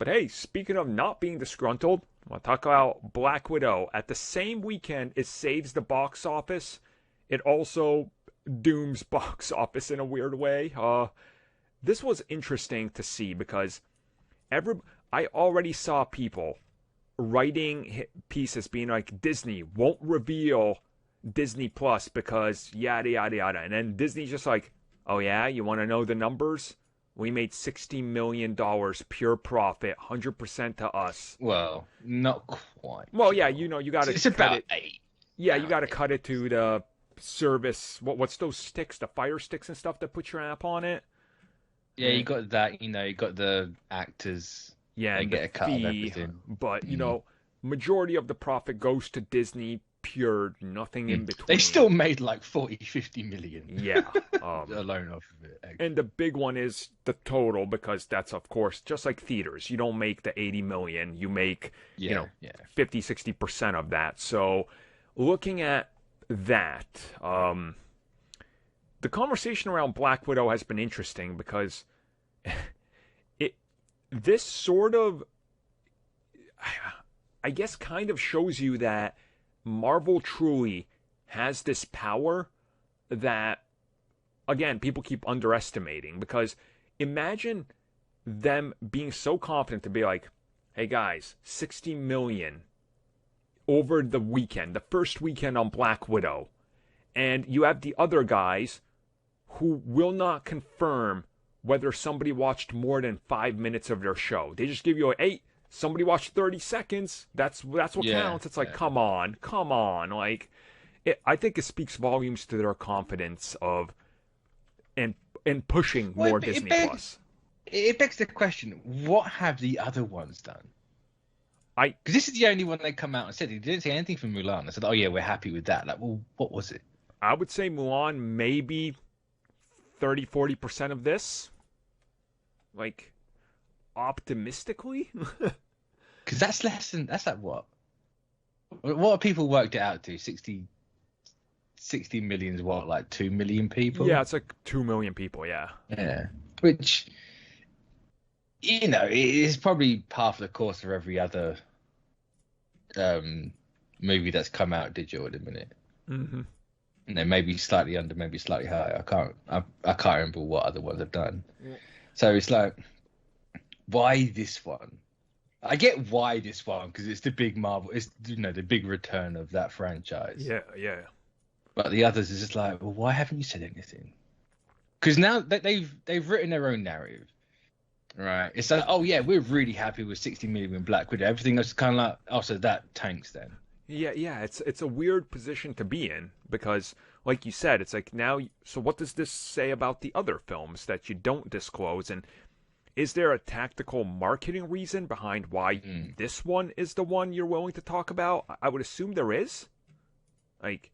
But hey, speaking of not being disgruntled, I want to talk about Black Widow. At the same weekend, it saves the box office. It also dooms box office in a weird way. This was interesting to see because I already saw people writing pieces being like, Disney won't reveal Disney Plus because yada yada yada, and then Disney's just like, oh yeah, you want to know the numbers? We made $60 million pure profit, 100% to us. Well, not quite. Well, yeah, you got to. It's about 8. Yeah, you got to cut it to the service. What's those sticks? The fire sticks and stuff that put your app on it. Yeah, you got that. You got the actors. Yeah, they and get a cut of everything. But majority of the profit goes to Disney. Pure, nothing in between. They still made like 40-50 million. Yeah, alone off of it. Actually. And the big one is the total, because that's, of course, just like theaters. You don't make the 80 million. You make 50-60% of that. So looking at that, the conversation around Black Widow has been interesting because this sort of, I guess, kind of shows you that Marvel truly has this power that, again, people keep underestimating. Because imagine them being so confident to be like, hey guys, 60 million over the weekend, the first weekend on Black Widow. And you have the other guys who will not confirm whether somebody watched more than 5 minutes of their show. They just give you a, hey, somebody watched 30 seconds. That's what counts. It's like, come on. Like, I think it speaks volumes to their confidence of and pushing more Disney Plus. It begs the question: what have the other ones done? Because this is the only one they come out and said. They didn't say anything from Mulan. I said, "Oh yeah, we're happy with that." Like, well, what was it? I would say Mulan maybe 30-40% of this. Like, optimistically. Because that's less than, that's like what have people worked it out to? 60 million is what, like 2 million people? Yeah, it's like 2 million people. Yeah, which, it is probably half the cost of every other movie that's come out digital at the minute. Maybe slightly under, maybe slightly higher. I can't remember what other ones have done. So it's like, why this one? I get why this one, because it's the big Marvel, it's the big return of that franchise. Yeah. But the others is just like, well, why haven't you said anything? Because now that they've written their own narrative, right? It's like, oh yeah, we're really happy with 60 million Black Widow. Everything else is kind of like, oh, so that tanks then. Yeah. It's a weird position to be in because, like you said, it's like now. So what does this say about the other films that you don't disclose? And is there a tactical marketing reason behind why this one is the one you're willing to talk about? I would assume there is. Like,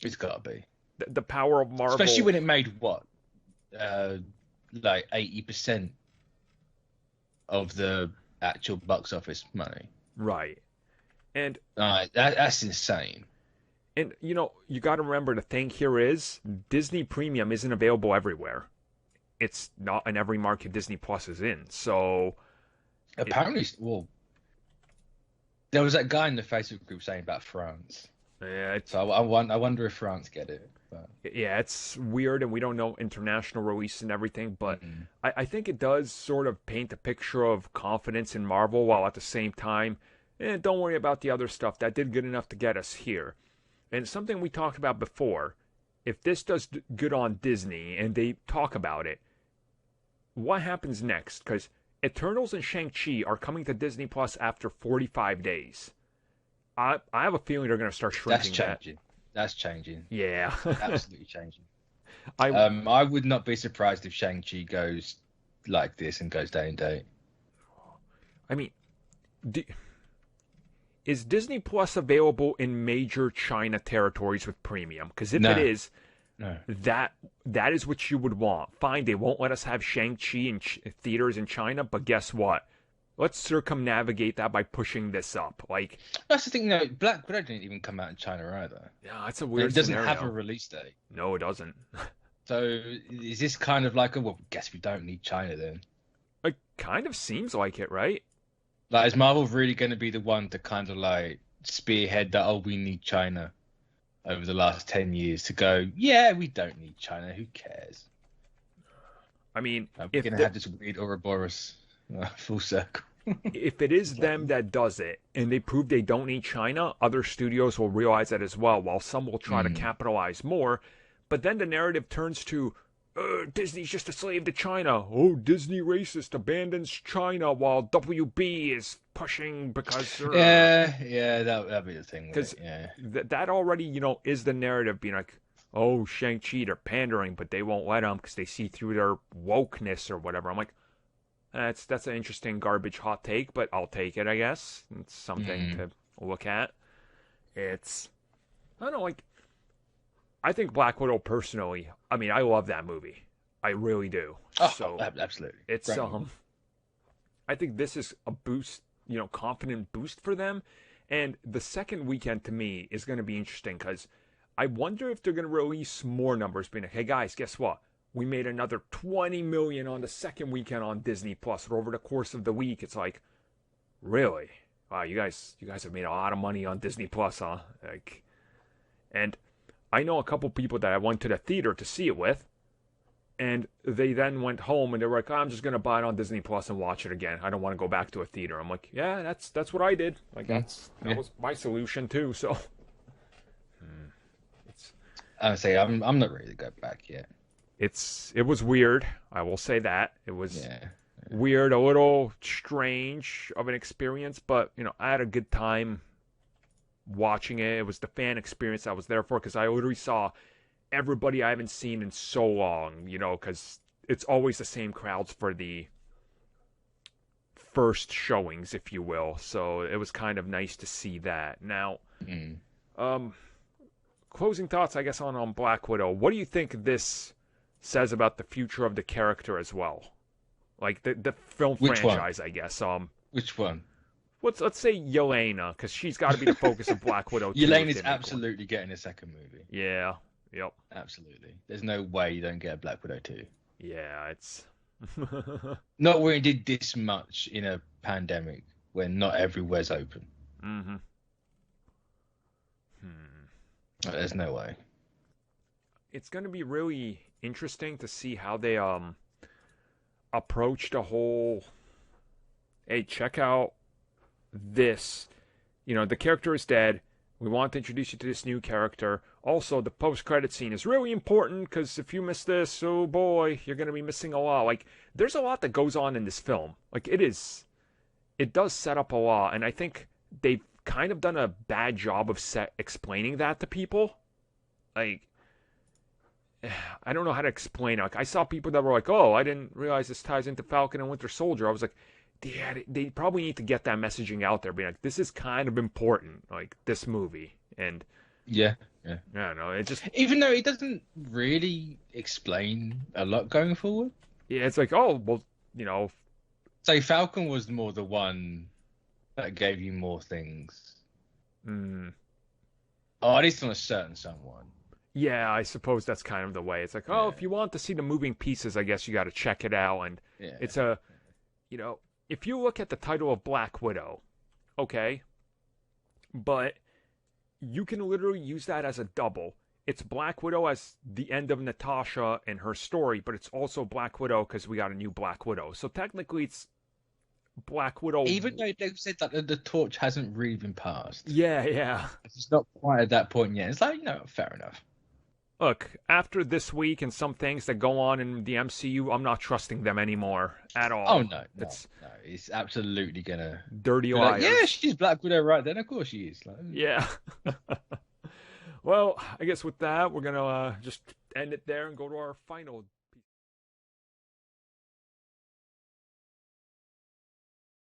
it's got to be the power of Marvel, especially when it made what, like 80% of the actual box office money. Right, and that's insane. And you got to remember the thing here is Disney Premium isn't available everywhere. It's not in every market Disney Plus is in. So apparently, there was that guy in the Facebook group saying about France. Yeah, so I wonder if France get it. But... yeah, it's weird, and we don't know international release and everything. But I think it does sort of paint a picture of confidence in Marvel, while at the same time, don't worry about the other stuff. That did good enough to get us here. And something we talked about before. If this does good on Disney and they talk about it, what happens next? Because Eternals and Shang-Chi are coming to Disney Plus after 45 days. I have a feeling they're going to start shrinking. That's changing. Yeah. Absolutely changing. I would not be surprised if Shang-Chi goes like this and goes day and date. I mean, is Disney Plus available in major China territories with premium? Because if it is, that is what you would want. Fine, they won't let us have Shang-Chi in theaters in China, but guess what? Let's circumnavigate that by pushing this up. Like, that's the thing. Black Widow didn't even come out in China either. Yeah, it's a weird. It doesn't have a release date. No, it doesn't. So is this kind of like guess we don't need China then? It kind of seems like it, right? Like, is Marvel really going to be the one to kind of like spearhead that? Oh, we need China over the last 10 years to go. Yeah, we don't need China. Who cares? I mean, We're going to have this weird Ouroboros full circle. If it is them that does it, and they prove they don't need China, other studios will realize that as well, while some will try to capitalize more. But then the narrative turns to, Disney's just a slave to China. Oh, Disney racist abandons China while WB is pushing because... Yeah, that'd be the thing. Because yeah. that already, is the narrative being like, oh, Shang-Chi, they're pandering, but they won't let them because they see through their wokeness or whatever. I'm like, that's an interesting garbage hot take, but I'll take it, I guess. It's something to look at. I don't know, like, I think Black Widow personally, I mean, I love that movie. I really do. Oh, so absolutely. It's, I think this is a boost, confident boost for them. And the second weekend to me is going to be interesting because I wonder if they're going to release more numbers being like, hey guys, guess what? We made another 20 million on the second weekend on Disney Plus. But over the course of the week, it's like, really? Wow, you guys have made a lot of money on Disney Plus, huh? Like, and I know a couple people that I went to the theater to see it with, and they then went home and they were like, I'm just gonna buy it on Disney Plus and watch it again. I don't want to go back to a theater. I'm like, yeah, that's what I did. Like that was my solution too. So, I say I'm not ready to go back yet. It was weird. I will say that it was weird, a little strange of an experience, but I had a good time watching it. It was the fan experience I was there for because I literally saw everybody I haven't seen in so long. Because it's always the same crowds for the first showings, if you will. So it was kind of nice to see that. Now, closing thoughts, I guess, on Black Widow. What do you think this says about the future of the character as well? Like the film franchise, I guess. Which one? Let's say Yelena, because she's got to be the focus of Black Widow. Yelena's absolutely getting a second movie. Yeah. Yep. Absolutely. There's no way you don't get a Black Widow 2. Yeah, it's... Not when you did this much in a pandemic, when not everywhere's open. Mm-hmm. There's no way. It's going to be really interesting to see how they approach the whole, hey, check out this. The character is dead. We want to introduce you to this new character. Also, the post-credit scene is really important because if you miss this, oh boy, you're going to be missing a lot. Like, there's a lot that goes on in this film. Like, it does set up a lot, and I think they've kind of done a bad job of explaining that to people. Like, I don't know how to explain it. Like, I saw people that were like, oh, I didn't realize this ties into Falcon and Winter Soldier. I was like, yeah, they probably need to get that messaging out there, being like, this is kind of important, like, this movie. And yeah. I don't know, it just... Even though it doesn't really explain a lot going forward. Yeah, it's like, oh, well, So Falcon was more the one that gave you more things. Or at least on a certain someone. Yeah, I suppose that's kind of the way. It's like, if you want to see the moving pieces, I guess you got to check it out. And it's if you look at the title of Black Widow, okay, but you can literally use that as a double. It's Black Widow as the end of Natasha and her story, but it's also Black Widow because we got a new Black Widow. So technically it's Black Widow. Even though they've said that the torch hasn't really been passed. Yeah. It's not quite at that point yet. It's like, fair enough. Look, after this week and some things that go on in the MCU, I'm not trusting them anymore at all. Oh, no. It's absolutely going to... Dirty liars. Like, yeah, she's Black Widow right then. Of course she is. Like, yeah. Well, I guess with that, we're going to just end it there and go to our final